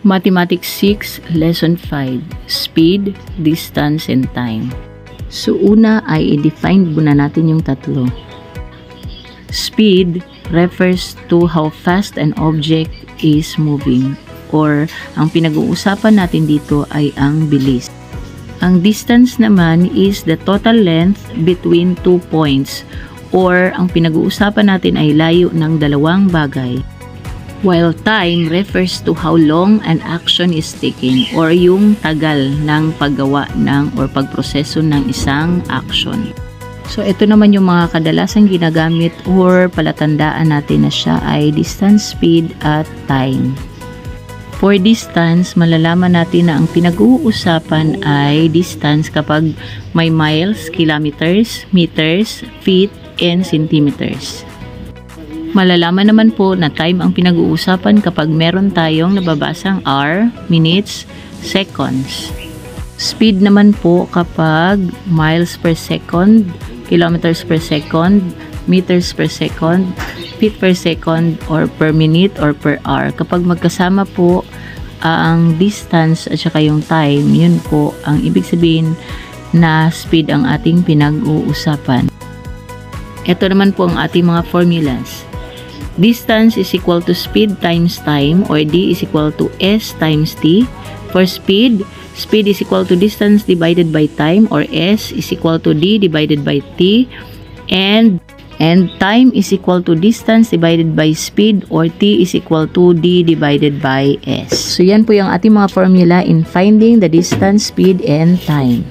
Mathematics 6, Lesson 5, Speed, Distance, and Time. So, una ay i-define muna natin yung tatlo. Speed refers to how fast an object is moving, or ang pinag-uusapan natin dito ay ang bilis. Ang distance naman is the total length between two points, or ang pinag-uusapan natin ay layo ng dalawang bagay. While time refers to how long an action is taken, or yung tagal ng paggawa ng or pagproseso ng isang action. So ito naman yung mga kadalasang ginagamit or palatandaan natin na siya ay distance, speed, at time. For distance, malalaman natin na ang pinag-uusapan ay distance kapag may miles, kilometers, meters, feet, and centimeters. Malalaman naman po na time ang pinag-uusapan kapag meron tayong nababasang hour, minutes, seconds. Speed naman po kapag miles per second, kilometers per second, meters per second, feet per second, or per minute or per hour. Kapag magkasama po ang distance at saka yung time, yun po ang ibig sabihin na speed ang ating pinag-uusapan. Ito naman po ang ating mga formulas. Distance is equal to speed times time, or D is equal to S times T. For speed, speed is equal to distance divided by time, or S is equal to D divided by T. And time is equal to distance divided by speed, or T is equal to D divided by S. So yan po yung ating mga formula in finding the distance, speed, and time.